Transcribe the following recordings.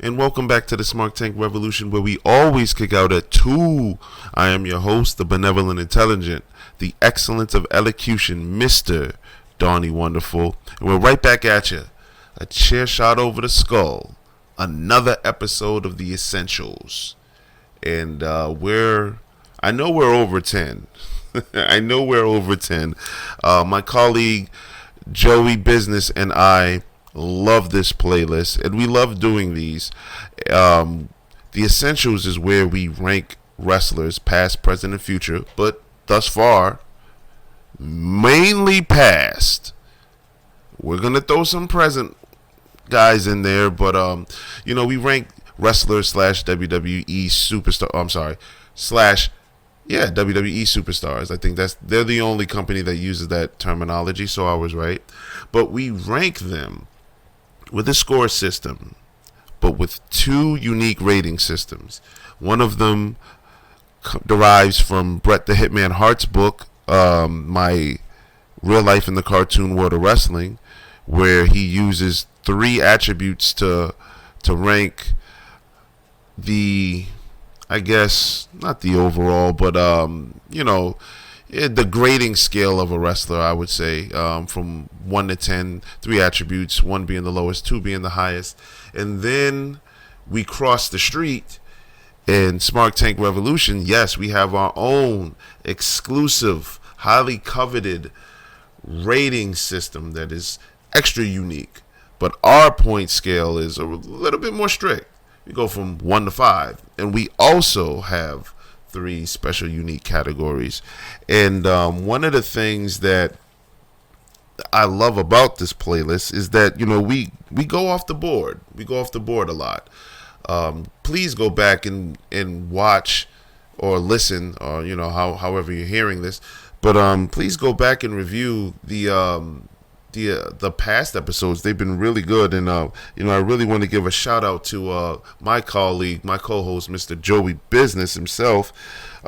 And welcome back to the Smart Tank Revolution, where we always kick out at 2. I am your host, the benevolent intelligent, the excellence of elocution, Mr. Donnie Wonderful. And we're right back at you. A chair shot over the skull. Another episode of The Essentials. And I know we're over 10. I know we're over 10. My colleague, Joey Business, and I love this playlist, and we love doing these. The Essentials is where we rank wrestlers past, present, and future, but thus far mainly past. We're gonna throw some present guys in there, but we rank wrestlers slash WWE superstar. I'm sorry, slash WWE superstars. I think they're the only company that uses that terminology, so I was right. But we rank them with a score system, but with two unique rating systems. One of them derives from Bret the Hitman Hart's book, My Real Life in the Cartoon World of Wrestling, where he uses 3 attributes to rank the, I guess, not the overall, but the grading scale of a wrestler, I would say, from 1 to 10, 3 attributes, 1 being the lowest, 2 being the highest. And then we cross the street in Smart Tank Revolution. Yes, we have our own exclusive, highly coveted rating system that is extra unique. But our point scale is a little bit more strict. We go from 1 to 5. And we also have 3 special unique categories. And one of the things that I love about this playlist is that, we go off the board. We go off the board a lot. Please go back and watch or listen, or however you're hearing this. But please go back and review the past episodes. They've been really good, and I really want to give a shout out to my colleague, my co-host, Mr. Joey Business himself.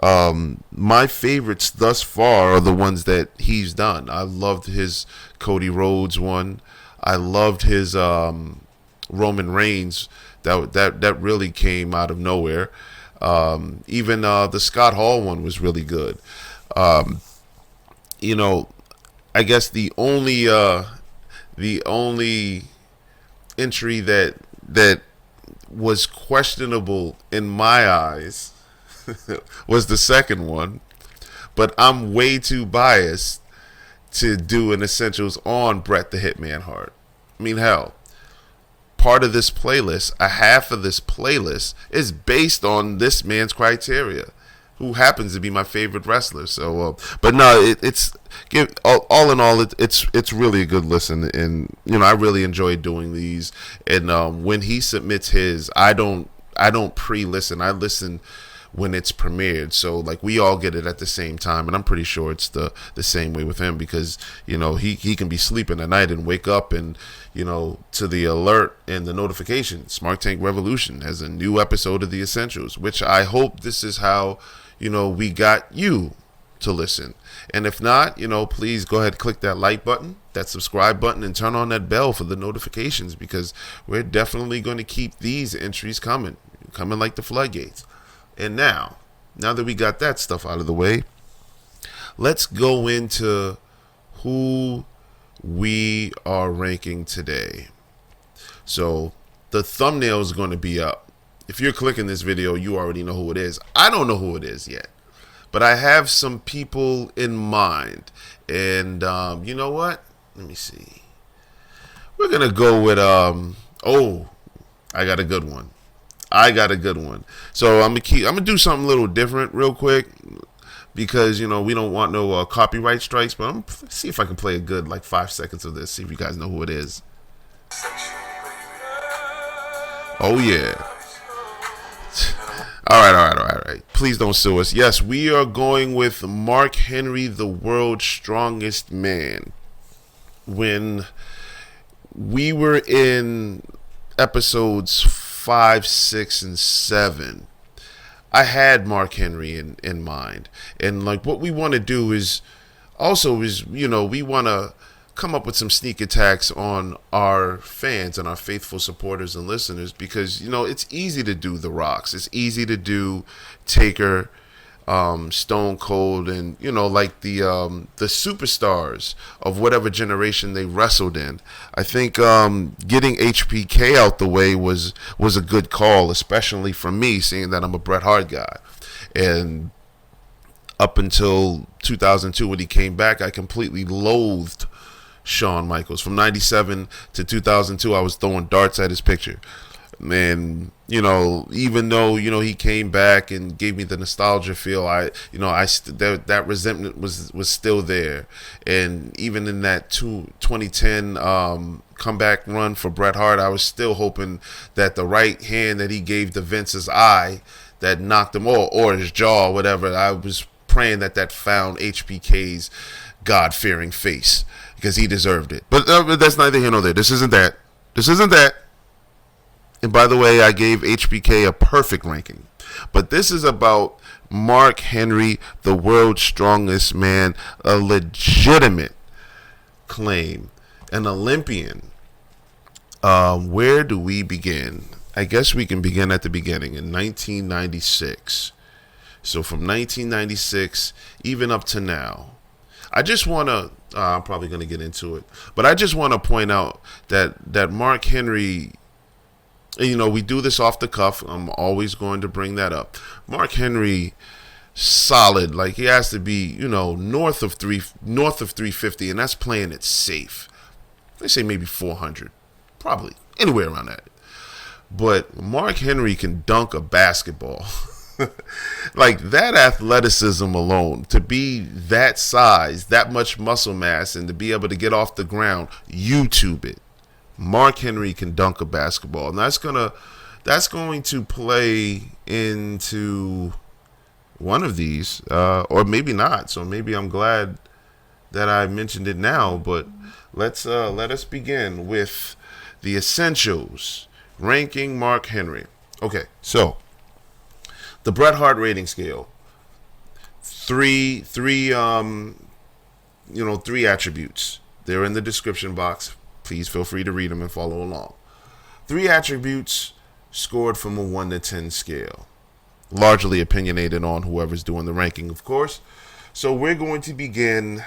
My favorites thus far are the ones that he's done. I loved his Cody Rhodes one. I loved his Roman Reigns. That really came out of nowhere. Even the Scott Hall one was really good. I guess the only entry that was questionable in my eyes was the second one, but I'm way too biased to do an Essentials on Bret the Hitman Hart. I mean, hell, part of this playlist, a half of this playlist, is based on this man's criteria, who happens to be my favorite wrestler. So, but no, all in all, it's really a good listen, and I really enjoy doing these. And when he submits his, I don't pre-listen. I listen when it's premiered, so like we all get it at the same time, and I'm pretty sure it's the same way with him, because he can be sleeping at night and wake up and to the alert and the notification, Smart Tank Revolution has a new episode of The Essentials, which I hope this is how we got you to listen. And if not, please go ahead and click that like button, that subscribe button, and turn on that bell for the notifications, because we're definitely going to keep these entries coming like the floodgates. And now that we got that stuff out of the way, let's go into who we are ranking today. So the thumbnail is going to be up. If you're clicking this video, you already know who it is. I don't know who it is yet, but I have some people in mind. And you know what? Let me see. We're going to go with, I got a good one. So I'm gonna do something a little different real quick, because we don't want no copyright strikes. But I'm gonna see if I can play a good 5 seconds of this. See if you guys know who it is. Oh yeah. All right. Please don't sue us. Yes, we are going with Mark Henry, the world's strongest man. When we were in episodes 5, 6, and 7, I had Mark Henry in mind. And what we want to do is we want to come up with some sneak attacks on our fans and our faithful supporters and listeners, because it's easy to do The Rocks, it's easy to do Taker, Stone Cold, and like the superstars of whatever generation they wrestled in. I think getting HBK out the way was a good call, especially for me, seeing that I'm a Bret Hart guy. And up until 2002, when he came back, I completely loathed Shawn Michaels. From 97 to 2002, I was throwing darts at his picture. And even though he came back and gave me the nostalgia feel, that resentment was still there. And even in that 2010 comeback run for Bret Hart, I was still hoping that the right hand that he gave to Vince's eye that knocked him, or his jaw, or whatever, I was praying that found HBK's God-fearing face, because he deserved it. But that's neither here nor there. This isn't that. And by the way, I gave HBK a perfect ranking. But this is about Mark Henry, the world's strongest man, a legitimate claim, an Olympian. Where do we begin? I guess we can begin at the beginning, in 1996. So from 1996, even up to now, I just want to, I'm probably going to get into it, but I just want to point out that Mark Henry, we do this off the cuff. I'm always going to bring that up. Mark Henry, solid. Like, he has to be, north of 350, and that's playing it safe. They say maybe 400, probably anywhere around that. But Mark Henry can dunk a basketball. Like, that athleticism alone, to be that size, that much muscle mass, and to be able to get off the ground, YouTube it. Mark Henry can dunk a basketball, and that's going to play into one of these, or maybe not. So maybe I'm glad that I mentioned it now. But let us begin with the essentials, ranking Mark Henry. Okay, so the Bret Hart rating scale. Three attributes. They're in the description box. Please feel free to read them and follow along. 3 attributes scored from a 1 to 10 scale. Largely opinionated on whoever's doing the ranking, of course. So we're going to begin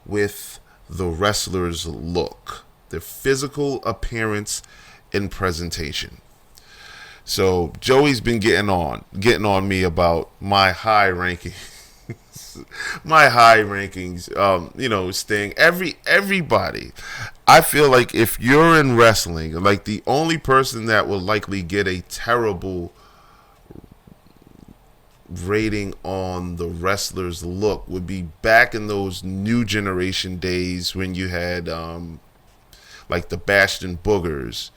with the wrestler's look, their physical appearance and presentation. So Joey's been getting on me about my high ranking. My high rankings, Sting, everybody. I feel like if you're in wrestling, like, the only person that will likely get a terrible rating on the wrestler's look would be back in those new generation days when you had, like, the Bastion Boogers.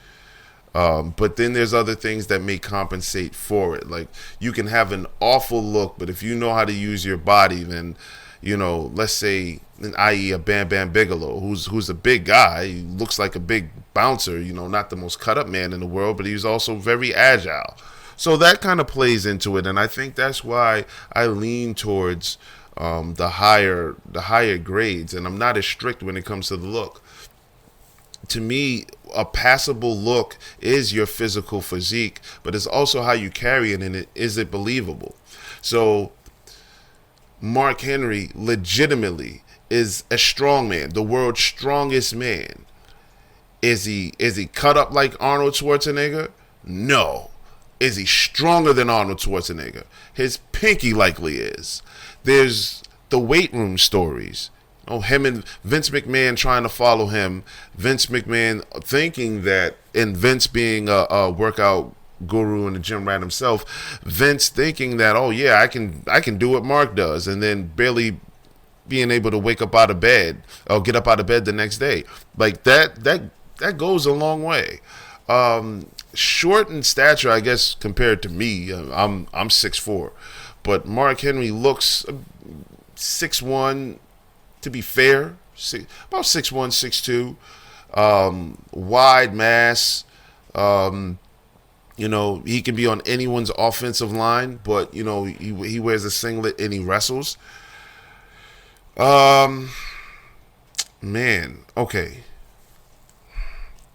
But then there's other things that may compensate for it. Like, you can have an awful look, but if you know how to use your body, then, let's say, i.e. a Bam Bam Bigelow, who's a big guy, he looks like a big bouncer, not the most cut up man in the world, but he's also very agile. So that kind of plays into it, and I think that's why I lean towards the higher grades, and I'm not as strict when it comes to the look. To me, a passable look is your physical physique, but it's also how you carry it, and is it believable? So Mark Henry legitimately is a strong man, the world's strongest man. Is he cut up like Arnold Schwarzenegger? No. Is he stronger than Arnold Schwarzenegger? His pinky likely is. There's the weight room stories. Him and Vince McMahon trying to follow him. Vince McMahon thinking that, and Vince being a workout guru and a gym rat himself, Vince thinking that, I can do what Mark does, and then barely being able to wake up out of bed or get up out of bed the next day. Like, that goes a long way. Short in stature, I guess, compared to me. I'm 6'4", but Mark Henry looks 6'1". To be fair, about 6'1", 6'2", wide mass. He can be on anyone's offensive line, but he wears a singlet and he wrestles. Man, okay.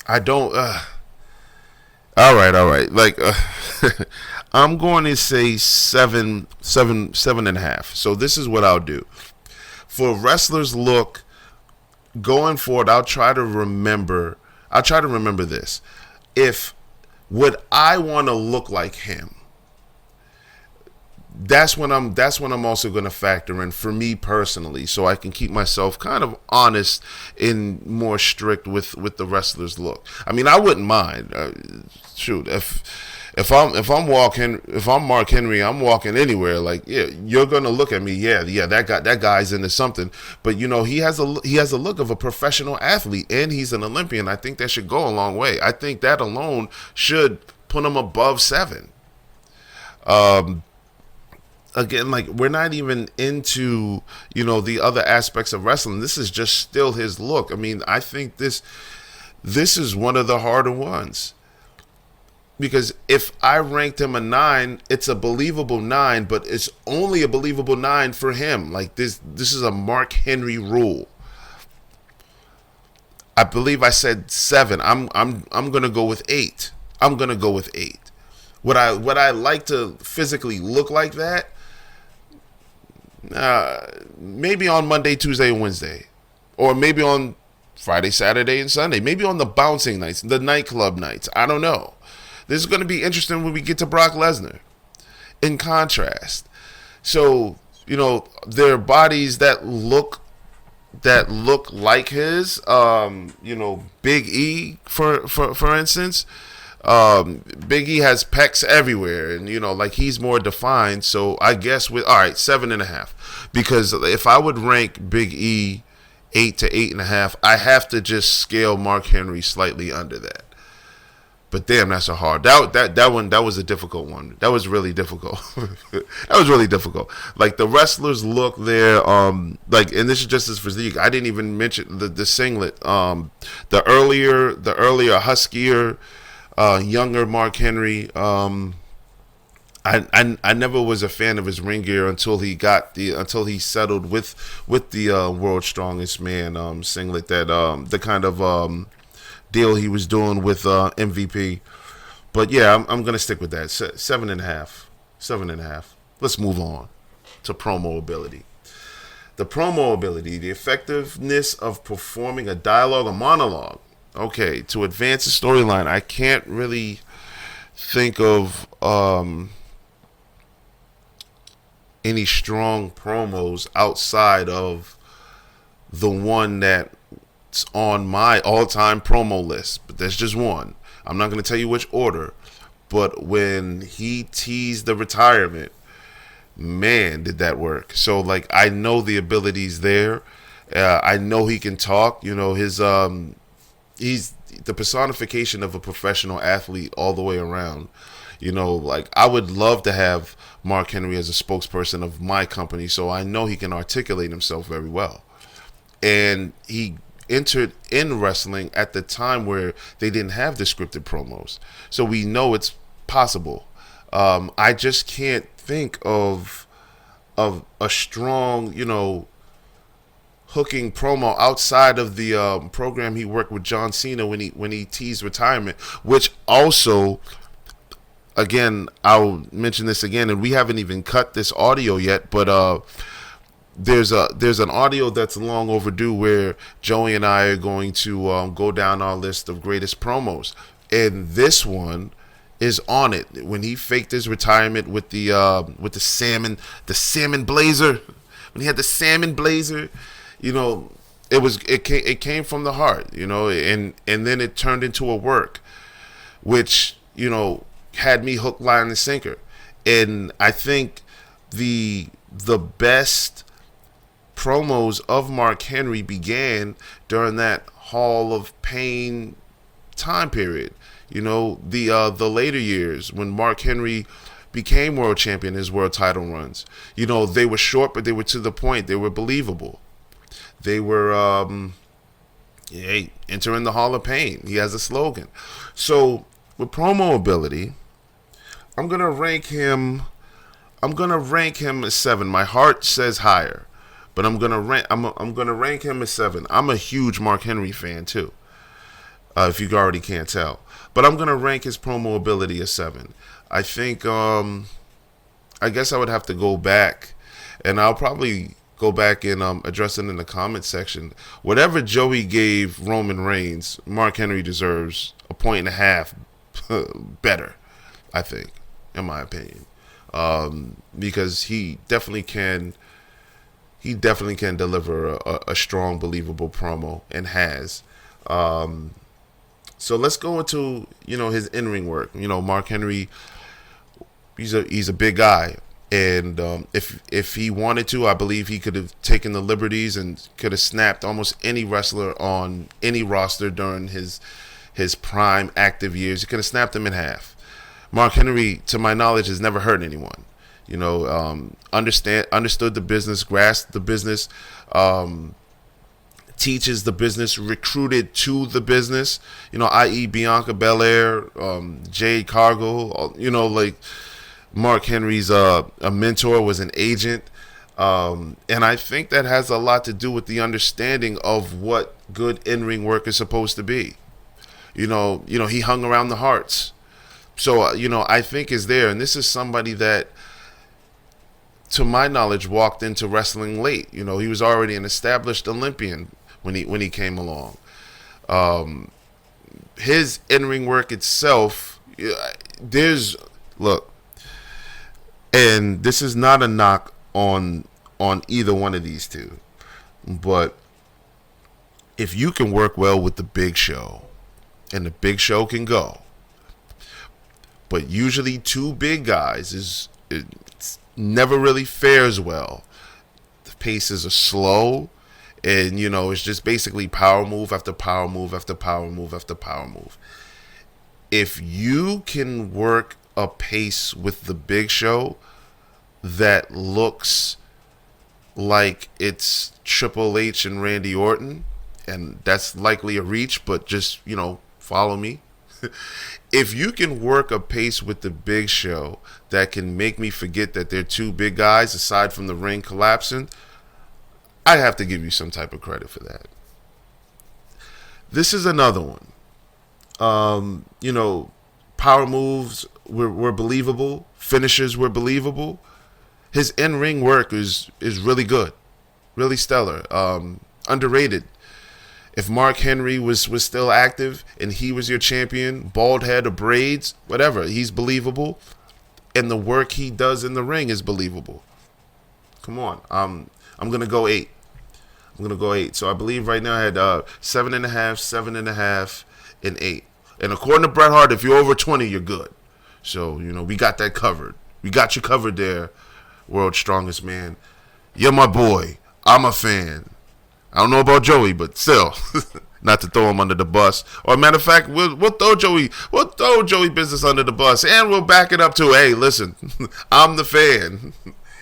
I don't. All right, all right. Like, I'm going to say seven and a half. So this is what I'll do for wrestlers look going forward. I'll try to remember. I'll try to remember this. If would I want to look like him? That's when I'm also going to factor in for me personally, so I can keep myself kind of honest and more strict with the wrestler's look. I mean, I wouldn't mind. Shoot, if I'm Mark Henry, I'm walking anywhere. Like, yeah, you're gonna look at me. Yeah, that guy's into something. But he has a look of a professional athlete, and he's an Olympian. I think that should go a long way. I think that alone should put him above 7. Again, like, we're not even into the other aspects of wrestling. This is just still his look. I mean, I think this is one of the harder ones, because if I ranked him a 9, it's a believable 9, but it's only a believable 9 for him. Like, this is a Mark Henry rule. I believe I said 7. I'm gonna go with 8. I'm gonna go with 8. Would I like to physically look like that? Maybe on Monday, Tuesday, and Wednesday, or maybe on Friday, Saturday, and Sunday. Maybe on the bouncing nights, the nightclub nights. I don't know. This is going to be interesting when we get to Brock Lesnar. In contrast, so there are bodies that look like his. Big E, for instance. Big E has pecs everywhere, and like, he's more defined. So I guess all right, 7.5, because if I would rank Big E 8 to 8.5, I have to just scale Mark Henry slightly under that. But damn, that's a hard. That was a difficult one. That was really difficult. That was really difficult. Like, the wrestlers look there, like, and this is just his physique. I didn't even mention the singlet. The earlier huskier, younger Mark Henry. I never was a fan of his ring gear until he settled with the World's Strongest Man singlet, that the kind of deal he was doing with MVP. But yeah, I'm gonna stick with that. 7.5. 7.5. Let's move on to promo ability. The promo ability, the effectiveness of performing a dialogue or monologue. Okay, to advance the storyline, I can't really think of any strong promos outside of the one that's on my all-time promo list. But there's just one. I'm not going to tell you which order, but when he teased the retirement, man, did that work. So, like, I know the ability's there. I know he can talk. His he's the personification of a professional athlete all the way around. Like, I would love to have Mark Henry as a spokesperson of my company, so I know he can articulate himself very well. And he entered in wrestling at the time where they didn't have the scripted promos, so we know it's possible. I just can't think of a strong, hooking promo outside of the program he worked with John Cena when he teased retirement, which also, again, I'll mention this again, and we haven't even cut this audio yet, but there's an audio that's long overdue where Joey and I are going to go down our list of greatest promos, and this one is on it. When he faked his retirement with the salmon blazer, when he had the salmon blazer, it came from the heart, and then it turned into a work, which had me hook, line, and sinker. And I think the best promos of Mark Henry began during that Hall of Pain time period. The later years when Mark Henry became world champion, his world title runs. They were short, but they were to the point. They were believable. They were entering the Hall of Pain. He has a slogan. So with promo ability, I'm gonna rank him as 7. My heart says higher, but I'm gonna rank him as 7. I'm a huge Mark Henry fan too. If you already can't tell, but I'm gonna rank his promo ability as 7. I think I guess I would have to go back, and I'll probably go back and address it in the comment section. Whatever Joey gave Roman Reigns, Mark Henry deserves a point and a half better, I think, in my opinion, because he definitely can deliver a strong, believable promo, and has. So let's go into his in-ring work. Mark Henry, he's a big guy, and if he wanted to, I believe he could have taken the liberties and could have snapped almost any wrestler on any roster during his prime active years. He could have snapped them in half. Mark Henry, to my knowledge, has never hurt anyone. Understood the business, grasped the business, teaches the business, recruited to the business, i.e. Bianca Belair, Jade Cargill, like Mark Henry's a mentor, was an agent. And I think that has a lot to do with the understanding of what good in-ring work is supposed to be. He hung around the Harts. So, I think is there. And this is somebody that, to my knowledge, walked into wrestling late. He was already an established Olympian when he came along. His in-ring work itself, look, and this is not a knock on either one of these two, but if you can work well with the Big Show, and the Big Show can go, but usually two big guys it never really fares well. The paces are slow, and it's just basically power move after power move after power move after power move. If you can work a pace with the Big Show that looks like it's Triple H and Randy Orton, and that's likely a reach, but just follow me. If you can work a pace with the Big Show that can make me forget that they're two big guys aside from the ring collapsing, I have to give you some type of credit for that. This is another one. Power moves were believable. Finishers were believable. His in-ring work is really good. Really stellar. Underrated. If Mark Henry was still active and he was your champion, bald head or braids, whatever, he's believable. And the work he does in the ring is believable. Come on. I'm going to go 8. So I believe right now I had 7.5, 7.5, and 8. And according to Bret Hart, if you're over 20, you're good. So, we got that covered. We got you covered there, World's Strongest Man. You're my boy. I'm a fan. I don't know about Joey, but still, not to throw him under the bus. Or matter of fact, we'll throw Joey business under the bus, and we'll back it up to, hey, listen, I'm the fan.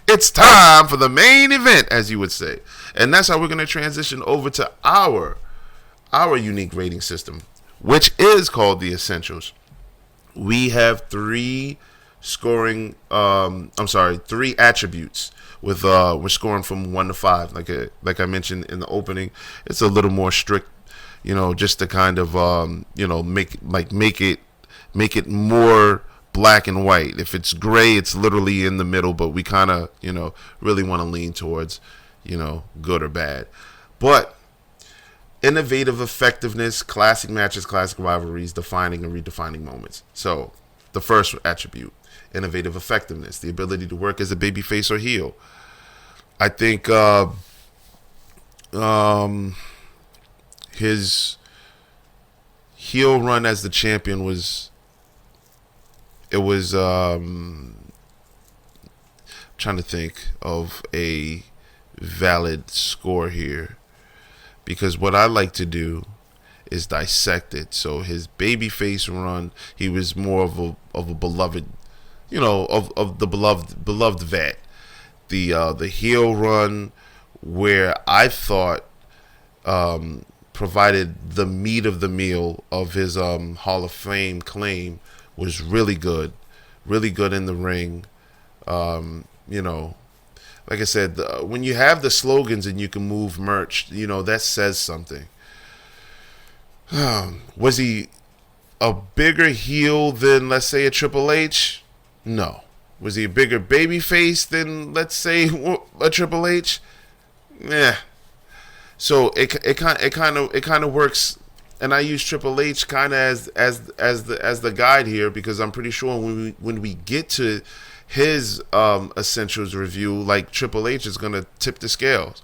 It's time for the main event, as you would say. And that's how we're going to transition over to our unique rating system, which is called the Essentials. We have 3 attributes with we're scoring from 1 to 5. Like I mentioned in the opening, it's a little more strict, just to kind of make it more black and white. If it's gray, it's literally in the middle, but we kind of really want to lean towards good or bad. But innovative effectiveness, classic matches, classic rivalries, defining and redefining moments. So the first attribute, innovative effectiveness, the ability to work as a babyface or heel. I think his heel run as the champion was trying to think of a valid score here, because what I like to do is dissect it. So his babyface run, he was more of a beloved, of the beloved vet. The heel run, where I thought provided the meat of the meal of his Hall of Fame claim, was really good in the ring. like I said, when you have the slogans and you can move merch, that says something. Was he a bigger heel than, let's say, a Triple H? No. Was he a bigger baby face than, let's say, a Triple H? Yeah. So it kind of works, and I use Triple H kind of as the guide here, because I'm pretty sure when we get to his essentials review, like, Triple H is gonna tip the scales.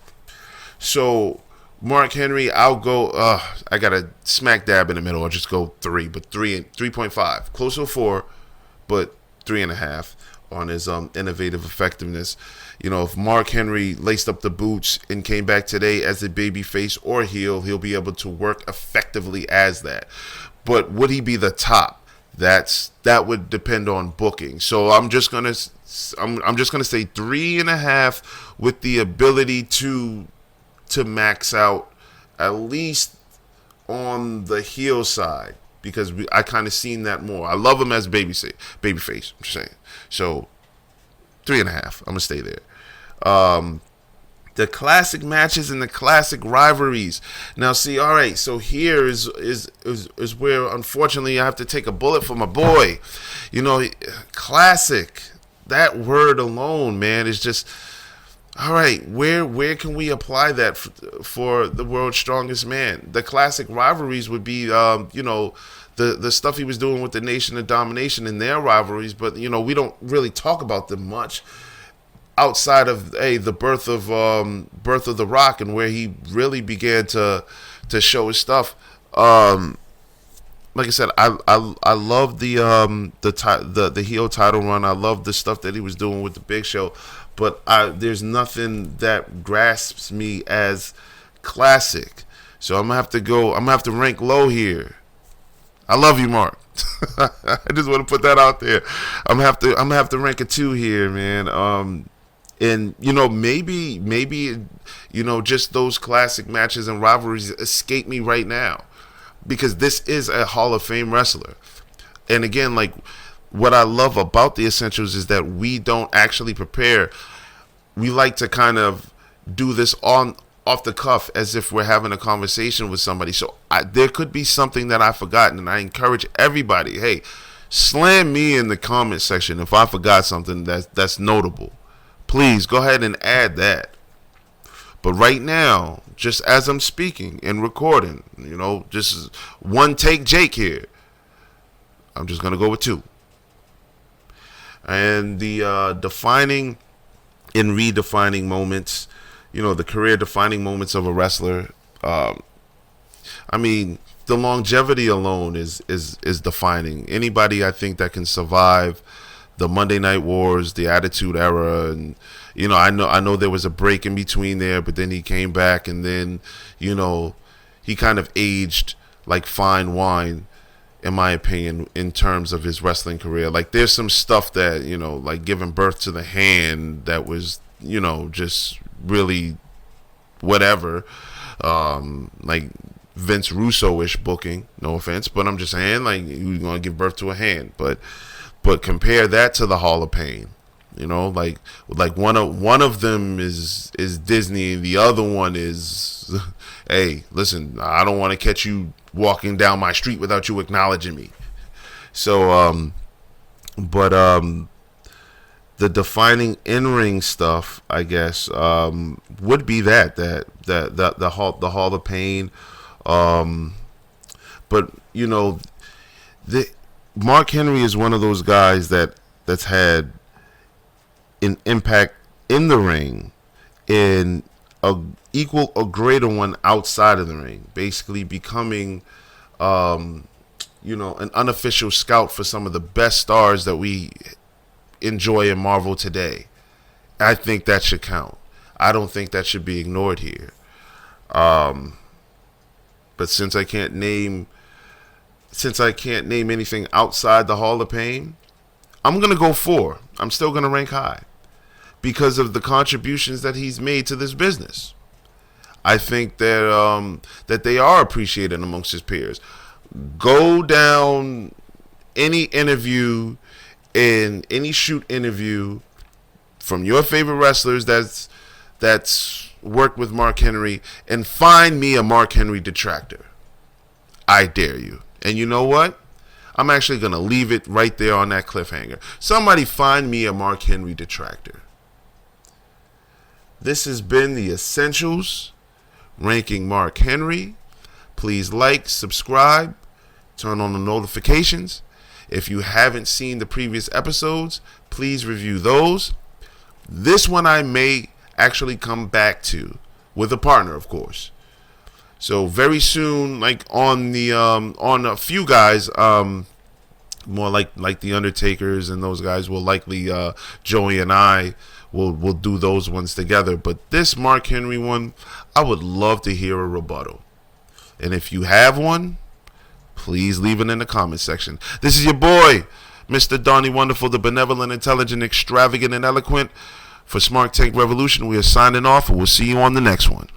So Mark Henry, I'll go. I got a smack dab in the middle. I'll just go 3, but 3.5, close to a 4, but 3.5 on his innovative effectiveness. If Mark Henry laced up the boots and came back today as a baby face or heel, he'll be able to work effectively as that. But would he be the top? That would depend on booking. So I'm just gonna say 3.5 with the ability to max out at least on the heel side, because I kind of seen that more. I love him as babyface. I'm just saying. So 3.5. I'm gonna stay there. The classic matches and the classic rivalries. Now, see, all right. So here is where, unfortunately, I have to take a bullet for my boy. Classic. That word alone, man, is just. All right, where can we apply that for the world's strongest man? The classic rivalries would be, the stuff he was doing with the Nation of Domination and their rivalries, but we don't really talk about them much outside of the birth of The Rock, and where he really began to show his stuff. Like I said, I love the heel title run. I love the stuff that he was doing with the Big Show. But there's nothing that grasps me as classic. So I'm gonna have to rank low here. I love you, Mark. I just want to put that out there. I'm gonna have to rank a 2 here, man. And maybe just those classic matches and rivalries escape me right now, because this is a Hall of Fame wrestler. And again, like, what I love about the Essentials is that we don't actually prepare. We like to kind of do this off the cuff, as if we're having a conversation with somebody. So there could be something that I've forgotten, and I encourage everybody, hey, slam me in the comment section if I forgot something that's notable. Please go ahead and add that. But right now, just as I'm speaking and recording, just one take Jake here, I'm just going to go with 2. And the defining and redefining moments, the career-defining moments of a wrestler. The longevity alone is defining. Anybody, I think, that can survive the Monday Night Wars, the Attitude Era, and I know there was a break in between there, but then he came back, and then he kind of aged like fine wine, in my opinion, in terms of his wrestling career. Like, there's some stuff that, like giving birth to the Hand, that was, just really whatever. Like Vince Russo-ish booking, no offense, but I'm just saying, like, you're going to give birth to a hand. But compare that to the Hall of Pain. Like one of them is Disney, and the other one is, hey, listen, I don't want to catch you walking down my street without you acknowledging me. So, the defining in-ring stuff, I guess, would be the Hall of Pain. But Mark Henry is one of those guys that's had an impact in the ring, in a equal or greater one outside of the ring, basically becoming an unofficial scout for some of the best stars that we enjoy in Marvel today. I think that should count. I don't think that should be ignored here. But since I can't name anything outside the Hall of Fame, I'm gonna go 4. I'm still gonna rank high because of the contributions that he's made to this business. I think that they are appreciated amongst his peers. Go down any interview, in any shoot interview from your favorite wrestlers that's worked with Mark Henry, and find me a Mark Henry detractor. I dare you. And you know what? I'm actually going to leave it right there on that cliffhanger. Somebody find me a Mark Henry detractor. This has been The Essentials, ranking Mark Henry. Please like, subscribe, turn on the notifications. If you haven't seen the previous episodes, please review those. This one I may actually come back to with a partner, of course. So very soon, like on a few guys, more like the Undertakers and those guys will likely Joey and I will do those ones together. But this Mark Henry one, I would love to hear a rebuttal. And if you have one, please leave it in the comment section. This is your boy, Mr. Donnie Wonderful, the benevolent, intelligent, extravagant, and eloquent. For Smart Tank Revolution, we are signing off, and we'll see you on the next one.